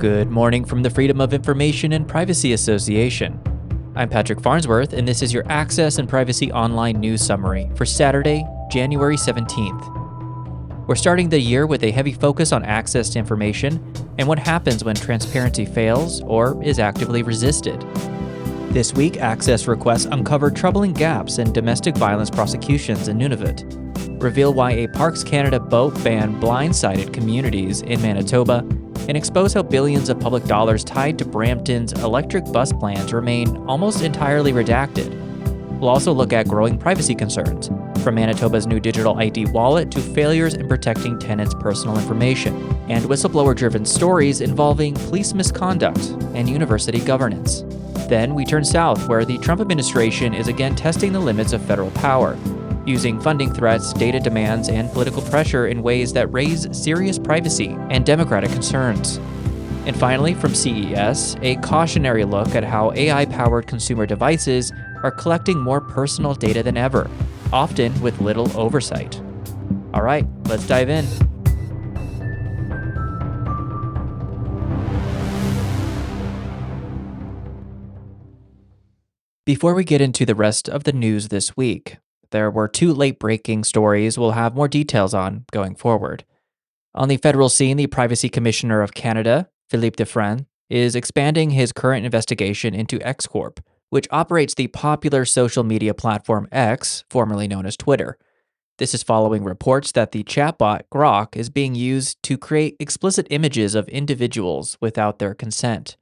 Good morning from the Freedom of Information and Privacy Association. I'm Patrick Farnsworth, and this is your Access and Privacy Online News Summary for Saturday, January 17th. We're starting the year with a heavy focus on access to information and what happens when transparency fails or is actively resisted. This week, access requests uncovered troubling gaps in domestic violence prosecutions in Nunavut, reveal why a Parks Canada boat ban blindsided communities in Manitoba, and expose how billions of public dollars tied to Brampton's electric bus plans remain almost entirely redacted. We'll also look at growing privacy concerns, from Manitoba's new digital ID wallet to failures in protecting tenants' personal information, and whistleblower-driven stories involving police misconduct and university governance. Then we turn south, where the Trump administration is again testing the limits of federal power, using funding threats, data demands, and political pressure in ways that raise serious privacy and democratic concerns. And finally, from CES, a cautionary look at how AI-powered consumer devices are collecting more personal data than ever, often with little oversight. All right, let's dive in. Before we get into the rest of the news this week, there were two late-breaking stories we'll have more details on going forward. On the federal scene, the Privacy Commissioner of Canada, Philippe Dufresne, is expanding his current investigation into X Corp, which operates the popular social media platform X, formerly known as Twitter. This is following reports that the chatbot Grok is being used to create explicit images of individuals without their consent.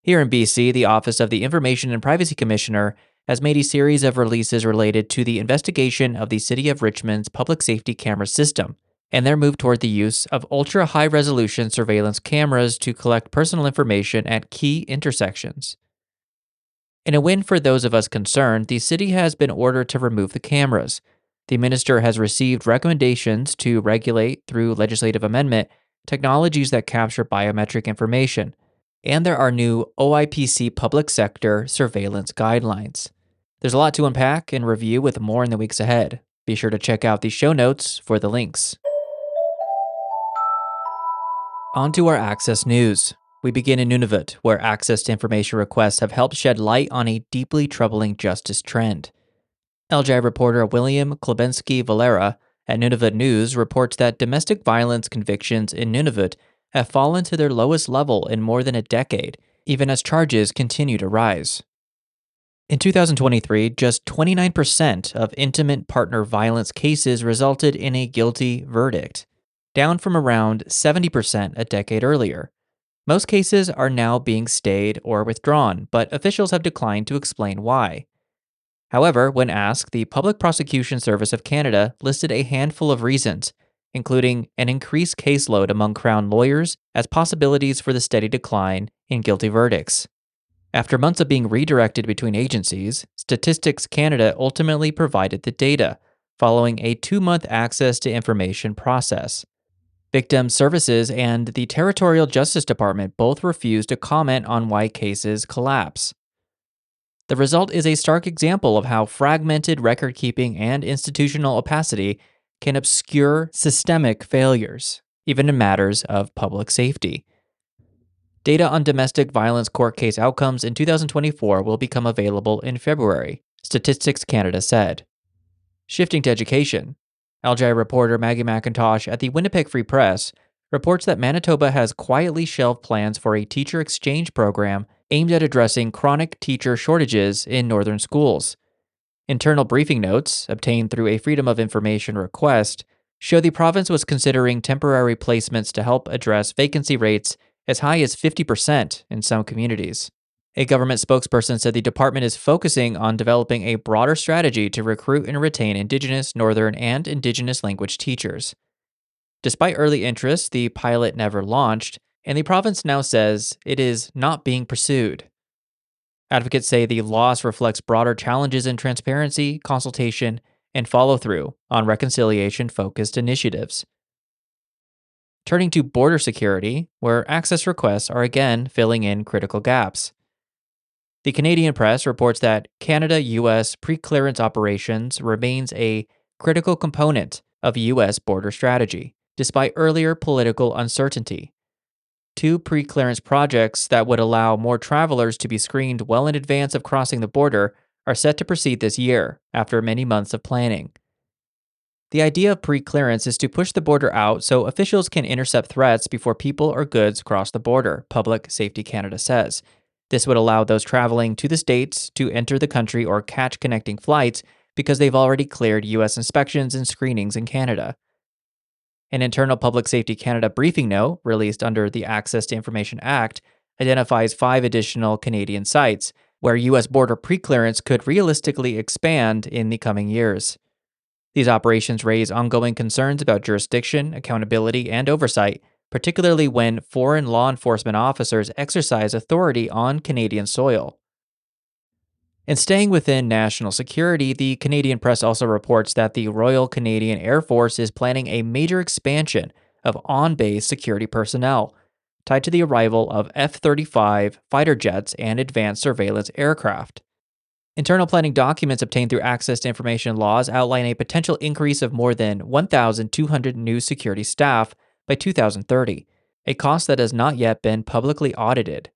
Here in BC, the Office of the Information and Privacy Commissioner has made a series of releases related to the investigation of the City of Richmond's public safety camera system, and their move toward the use of ultra-high-resolution surveillance cameras to collect personal information at key intersections. In a win for those of us concerned, the city has been ordered to remove the cameras. The minister has received recommendations to regulate, through legislative amendment, technologies that capture biometric information, and there are new OIPC public sector surveillance guidelines. There's a lot to unpack and review with more in the weeks ahead. Be sure to check out the show notes for the links. On to our Access news. We begin in Nunavut, where access to information requests have helped shed light on a deeply troubling justice trend. LGI reporter William Klebensky-Valera at Nunavut News reports that domestic violence convictions in Nunavut have fallen to their lowest level in more than a decade, even as charges continue to rise. In 2023, just 29% of intimate partner violence cases resulted in a guilty verdict, down from around 70% a decade earlier. Most cases are now being stayed or withdrawn, but officials have declined to explain why. However, when asked, the Public Prosecution Service of Canada listed a handful of reasons, including an increased caseload among Crown lawyers as possibilities for the steady decline in guilty verdicts. After months of being redirected between agencies, Statistics Canada ultimately provided the data, following a 2-month access to information process. Victim Services and the Territorial Justice Department both refused to comment on why cases collapse. The result is a stark example of how fragmented record-keeping and institutional opacity can obscure systemic failures, even in matters of public safety. Data on domestic violence court case outcomes in 2024 will become available in February, Statistics Canada said. Shifting to education, LGI reporter Maggie McIntosh at the Winnipeg Free Press reports that Manitoba has quietly shelved plans for a teacher exchange program aimed at addressing chronic teacher shortages in northern schools. Internal briefing notes, obtained through a Freedom of Information request, show the province was considering temporary placements to help address vacancy rates as high as 50% in some communities. A government spokesperson said the department is focusing on developing a broader strategy to recruit and retain Indigenous, Northern, and Indigenous language teachers. Despite early interest, the pilot never launched, and the province now says it is not being pursued. Advocates say the loss reflects broader challenges in transparency, consultation, and follow-through on reconciliation-focused initiatives. Turning to border security, where access requests are again filling in critical gaps. The Canadian press reports that Canada-US pre-clearance operations remains a critical component of U.S. border strategy, despite earlier political uncertainty. 2 pre-clearance projects that would allow more travelers to be screened well in advance of crossing the border are set to proceed this year, after many months of planning. The idea of pre-clearance is to push the border out so officials can intercept threats before people or goods cross the border, Public Safety Canada says. This would allow those traveling to the States to enter the country or catch connecting flights because they've already cleared U.S. inspections and screenings in Canada. An internal Public Safety Canada briefing note, released under the Access to Information Act, identifies 5 additional Canadian sites where U.S. border pre-clearance could realistically expand in the coming years. These operations raise ongoing concerns about jurisdiction, accountability, and oversight, particularly when foreign law enforcement officers exercise authority on Canadian soil. And staying within national security, the Canadian press also reports that the Royal Canadian Air Force is planning a major expansion of on-base security personnel, tied to the arrival of F-35 fighter jets and advanced surveillance aircraft. Internal planning documents obtained through access to information laws outline a potential increase of more than 1,200 new security staff by 2030, a cost that has not yet been publicly audited.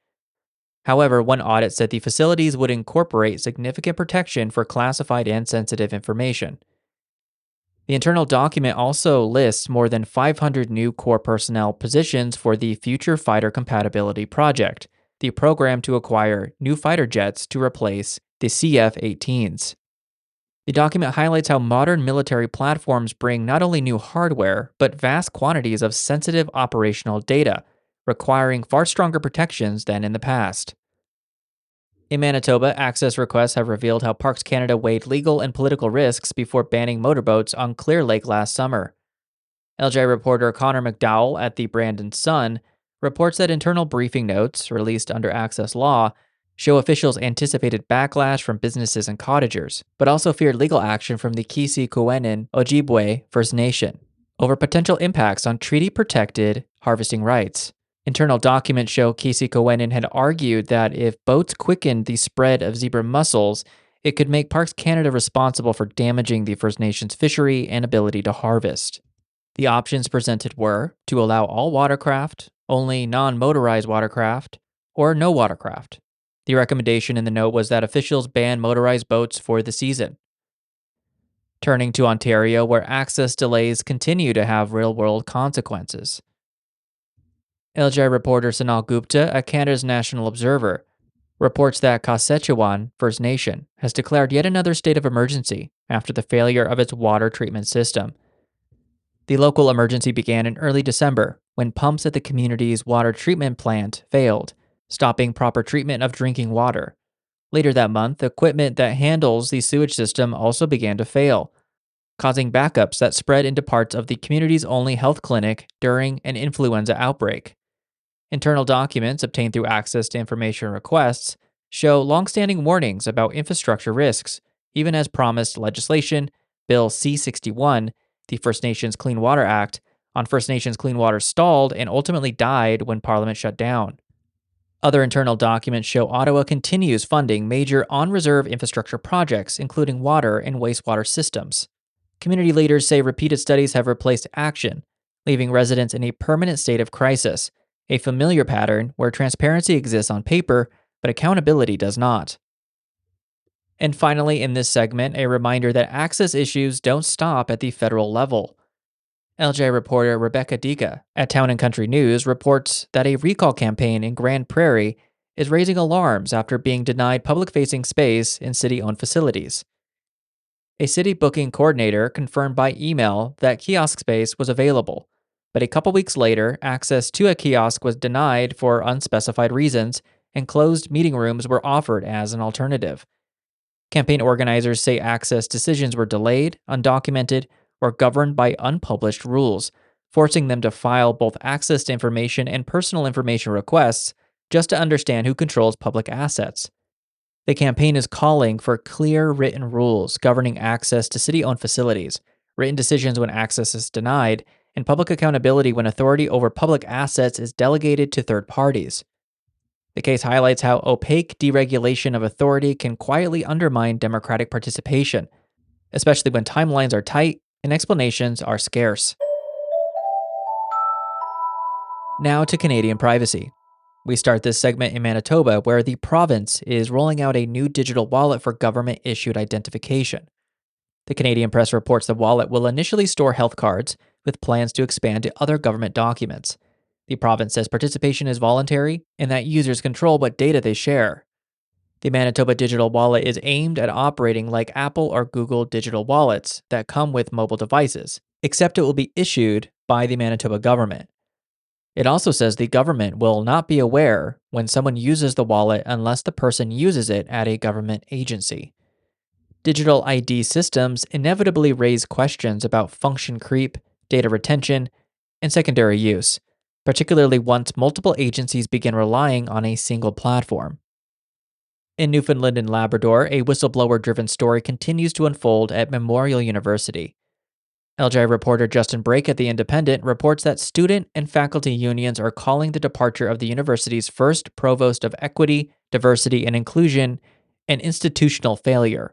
However, one audit said the facilities would incorporate significant protection for classified and sensitive information. The internal document also lists more than 500 new core personnel positions for the Future Fighter Compatibility Project, the program to acquire new fighter jets to replace the CF-18s. The document highlights how modern military platforms bring not only new hardware, but vast quantities of sensitive operational data, requiring far stronger protections than in the past. In Manitoba, access requests have revealed how Parks Canada weighed legal and political risks before banning motorboats on Clear Lake last summer. LJ reporter Connor McDowell at the Brampton Sun reports that internal briefing notes, released under access law, show officials anticipated backlash from businesses and cottagers, but also feared legal action from the Kisi-Kowenen Ojibwe First Nation over potential impacts on treaty-protected harvesting rights. Internal documents show Kisi-Kowenen had argued that if boats quickened the spread of zebra mussels, it could make Parks Canada responsible for damaging the First Nations fishery and ability to harvest. The options presented were to allow all watercraft, only non-motorized watercraft, or no watercraft. The recommendation in the note was that officials ban motorized boats for the season. Turning to Ontario, where access delays continue to have real-world consequences. LJ reporter Sanal Gupta at Canada's National Observer reports that Kashechewan First Nation has declared yet another state of emergency after the failure of its water treatment system. The local emergency began in early December when pumps at the community's water treatment plant failed, stopping proper treatment of drinking water. Later that month, equipment that handles the sewage system also began to fail, causing backups that spread into parts of the community's only health clinic during an influenza outbreak. Internal documents obtained through access to information requests show longstanding warnings about infrastructure risks, even as promised legislation, Bill C-61, the First Nations Clean Water Act, on First Nations clean water stalled and ultimately died when Parliament shut down. Other internal documents show Ottawa continues funding major on-reserve infrastructure projects, including water and wastewater systems. Community leaders say repeated studies have replaced action, leaving residents in a permanent state of crisis, a familiar pattern where transparency exists on paper, but accountability does not. And finally, in this segment, a reminder that access issues don't stop at the federal level. LJ reporter Rebecca Diga at Town and Country News reports that a recall campaign in Grand Prairie is raising alarms after being denied public-facing space in city-owned facilities. A city booking coordinator confirmed by email that kiosk space was available, but a couple weeks later, access to a kiosk was denied for unspecified reasons, and closed meeting rooms were offered as an alternative. Campaign organizers say access decisions were delayed, undocumented, or governed by unpublished rules, forcing them to file both access to information and personal information requests just to understand who controls public assets. The campaign is calling for clear written rules governing access to city-owned facilities, written decisions when access is denied, and public accountability when authority over public assets is delegated to third parties. The case highlights how opaque deregulation of authority can quietly undermine democratic participation, especially when timelines are tight and explanations are scarce. Now to Canadian privacy. We start this segment in Manitoba, where the province is rolling out a new digital wallet for government issued identification. The Canadian press reports the wallet will initially store health cards, with plans to expand to other government documents. The province says participation is voluntary and that users control what data they share. The Manitoba digital wallet is aimed at operating like Apple or Google digital wallets that come with mobile devices, except it will be issued by the Manitoba government. It also says the government will not be aware when someone uses the wallet unless the person uses it at a government agency. Digital ID systems inevitably raise questions about function creep, data retention, and secondary use, particularly once multiple agencies begin relying on a single platform. In Newfoundland and Labrador, a whistleblower-driven story continues to unfold at Memorial University. LJ reporter Justin Brake at The Independent reports that student and faculty unions are calling the departure of the university's first provost of equity, diversity, and inclusion an institutional failure.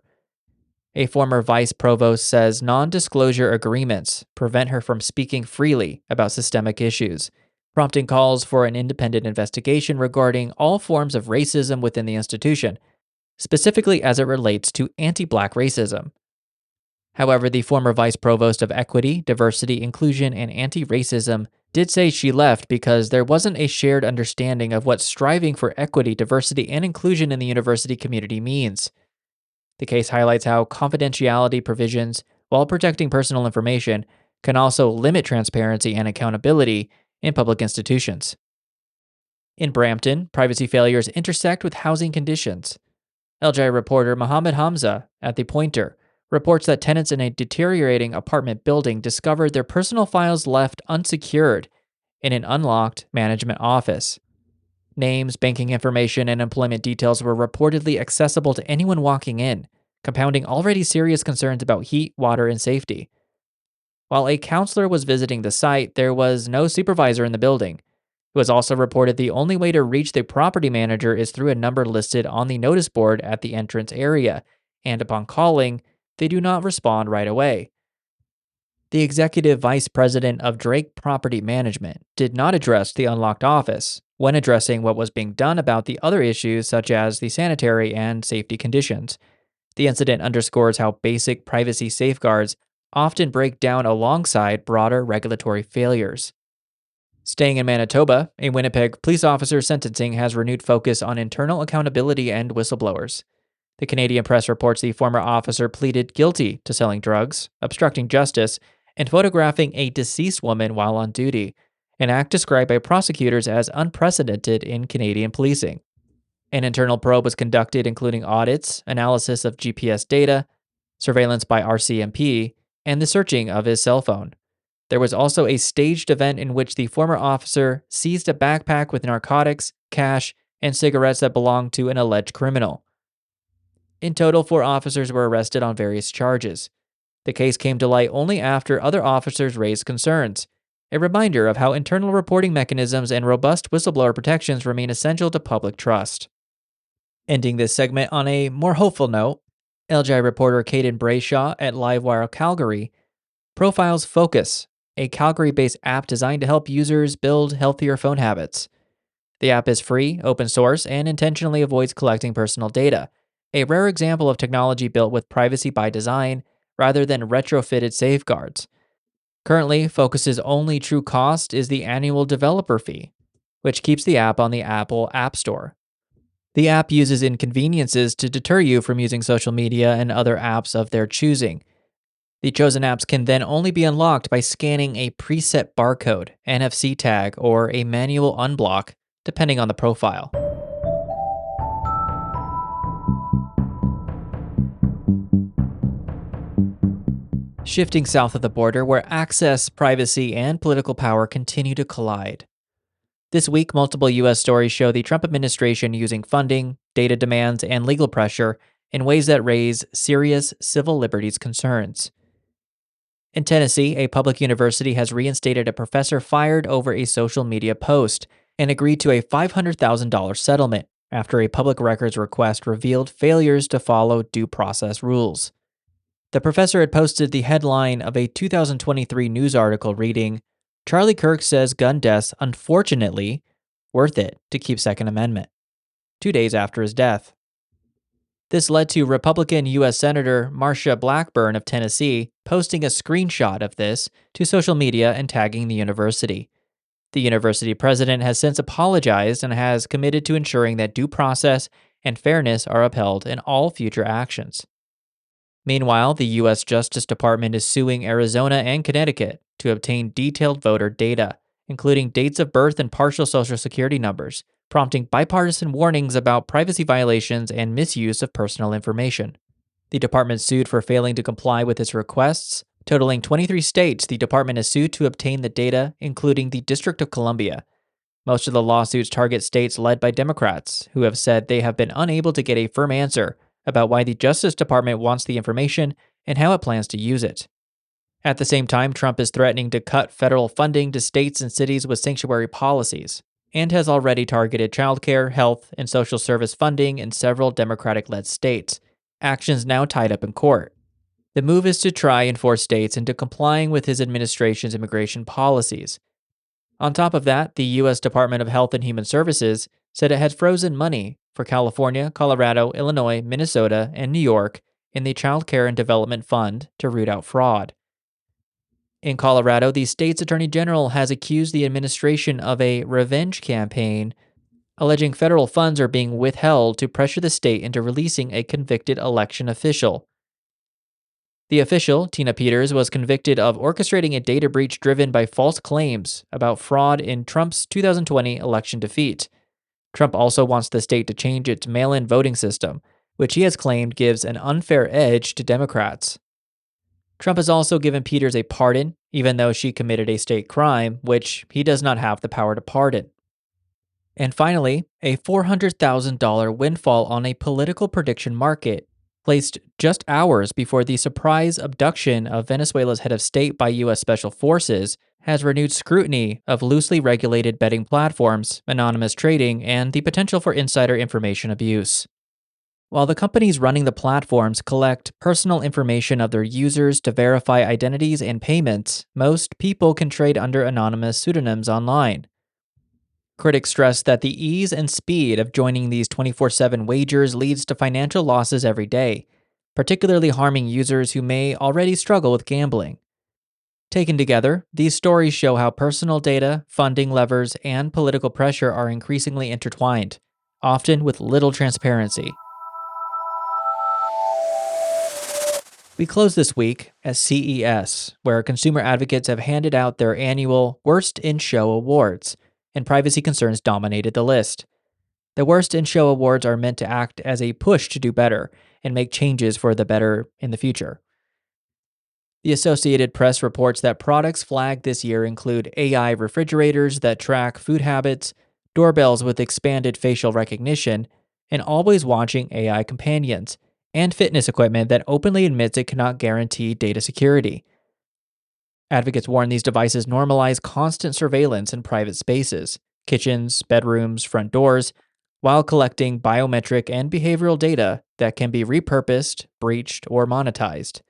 A former vice provost says non-disclosure agreements prevent her from speaking freely about systemic issues, prompting calls for an independent investigation regarding all forms of racism within the institution, specifically as it relates to anti-Black racism. However, the former vice provost of equity, diversity, inclusion, and anti-racism did say she left because there wasn't a shared understanding of what striving for equity, diversity, and inclusion in the university community means. The case highlights how confidentiality provisions, while protecting personal information, can also limit transparency and accountability in public institutions. In Brampton, privacy failures intersect with housing conditions. LJ reporter Mohammed Hamza at The Pointer reports that tenants in a deteriorating apartment building discovered their personal files left unsecured in an unlocked management office. Names, banking information, and employment details were reportedly accessible to anyone walking in, compounding already serious concerns about heat, water, and safety. While a counselor was visiting the site, there was no supervisor in the building. It was also reported the only way to reach the property manager is through a number listed on the notice board at the entrance area, and upon calling, they do not respond right away. The executive vice president of Drake Property Management did not address the unlocked office when addressing what was being done about the other issues such as the sanitary and safety conditions. The incident underscores how basic privacy safeguards often break down alongside broader regulatory failures. Staying in Manitoba, a Winnipeg police officer's sentencing has renewed focus on internal accountability and whistleblowers. The Canadian press reports the former officer pleaded guilty to selling drugs, obstructing justice, and photographing a deceased woman while on duty, an act described by prosecutors as unprecedented in Canadian policing. An internal probe was conducted, including audits, analysis of GPS data, surveillance by RCMP, and the searching of his cell phone. There was also a staged event in which the former officer seized a backpack with narcotics, cash, and cigarettes that belonged to an alleged criminal. In total, 4 officers were arrested on various charges. The case came to light only after other officers raised concerns, a reminder of how internal reporting mechanisms and robust whistleblower protections remain essential to public trust. Ending this segment on a more hopeful note, LJ reporter Caden Brayshaw at Livewire Calgary profiles Focus, a Calgary-based app designed to help users build healthier phone habits. The app is free, open source, and intentionally avoids collecting personal data, a rare example of technology built with privacy by design rather than retrofitted safeguards. Currently, Focus's only true cost is the annual developer fee, which keeps the app on the Apple App Store. The app uses inconveniences to deter you from using social media and other apps of their choosing. The chosen apps can then only be unlocked by scanning a preset barcode, NFC tag, or a manual unblock, depending on the profile. Shifting south of the border, where access, privacy, and political power continue to collide. This week, multiple U.S. stories show the Trump administration using funding, data demands, and legal pressure in ways that raise serious civil liberties concerns. In Tennessee, a public university has reinstated a professor fired over a social media post and agreed to a $500,000 settlement after a public records request revealed failures to follow due process rules. The professor had posted the headline of a 2023 news article reading, Charlie Kirk says gun deaths, unfortunately, worth it to keep Second Amendment, 2 days after his death. This led to Republican U.S. Senator Marsha Blackburn of Tennessee posting a screenshot of this to social media and tagging the university. The university president has since apologized and has committed to ensuring that due process and fairness are upheld in all future actions. Meanwhile, the U.S. Justice Department is suing Arizona and Connecticut to obtain detailed voter data, including dates of birth and partial Social Security numbers, prompting bipartisan warnings about privacy violations and misuse of personal information. The department sued for failing to comply with its requests. Totaling 23 states, the department is sued to obtain the data, including the District of Columbia. Most of the lawsuits target states led by Democrats, who have said they have been unable to get a firm answer about why the Justice Department wants the information and how it plans to use it. At the same time, Trump is threatening to cut federal funding to states and cities with sanctuary policies, and has already targeted childcare, health, and social service funding in several Democratic-led states, actions now tied up in court. The move is to try and force states into complying with his administration's immigration policies. On top of that, the U.S. Department of Health and Human Services said it had frozen money for California, Colorado, Illinois, Minnesota, and New York in the Child Care and Development Fund to root out fraud. In Colorado, the state's attorney general has accused the administration of a revenge campaign, alleging federal funds are being withheld to pressure the state into releasing a convicted election official. The official, Tina Peters, was convicted of orchestrating a data breach driven by false claims about fraud in Trump's 2020 election defeat. Trump also wants the state to change its mail-in voting system, which he has claimed gives an unfair edge to Democrats. Trump has also given Peters a pardon, even though she committed a state crime, which he does not have the power to pardon. And finally, a $400,000 windfall on a political prediction market, placed just hours before the surprise abduction of Venezuela's head of state by U.S. Special Forces, has renewed scrutiny of loosely regulated betting platforms, anonymous trading, and the potential for insider information abuse. While the companies running the platforms collect personal information of their users to verify identities and payments, most people can trade under anonymous pseudonyms online. Critics stress that the ease and speed of joining these 24/7 wagers leads to financial losses every day, particularly harming users who may already struggle with gambling. Taken together, these stories show how personal data, funding levers, and political pressure are increasingly intertwined, often with little transparency. We close this week at CES, where consumer advocates have handed out their annual Worst in Show awards, and privacy concerns dominated the list. The Worst in Show awards are meant to act as a push to do better and make changes for the better in the future. The Associated Press reports that products flagged this year include AI refrigerators that track food habits, doorbells with expanded facial recognition, and always watching AI companions, and fitness equipment that openly admits it cannot guarantee data security. Advocates warn these devices normalize constant surveillance in private spaces, kitchens, bedrooms, front doors, while collecting biometric and behavioral data that can be repurposed, breached, or monetized.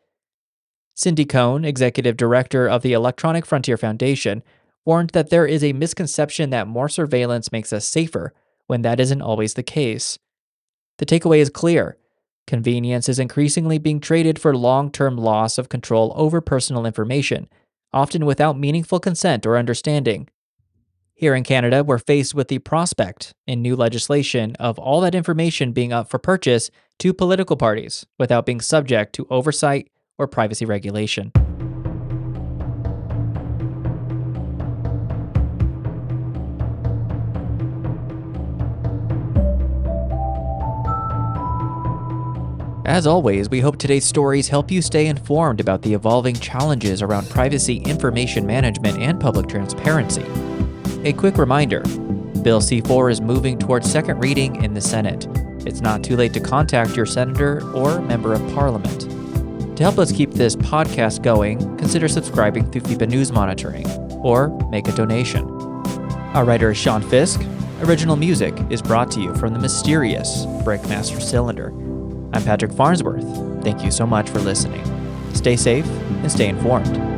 Cindy Cohn, executive director of the Electronic Frontier Foundation, warned that there is a misconception that more surveillance makes us safer, when that isn't always the case. The takeaway is clear. Convenience is increasingly being traded for long-term loss of control over personal information, often without meaningful consent or understanding. Here in Canada, we're faced with the prospect, in new legislation, of all that information being up for purchase to political parties without being subject to oversight or privacy regulation. As always, we hope today's stories help you stay informed about the evolving challenges around privacy, information management, and public transparency. A quick reminder, Bill C-4 is moving towards second reading in the Senate. It's not too late to contact your senator or member of parliament. To help us keep this podcast going, consider subscribing through FIPA News Monitoring, or make a donation. Our writer is Sean Fisk. Original music is brought to you from the mysterious Breakmaster Cylinder. I'm Patrick Farnsworth. Thank you so much for listening. Stay safe and stay informed.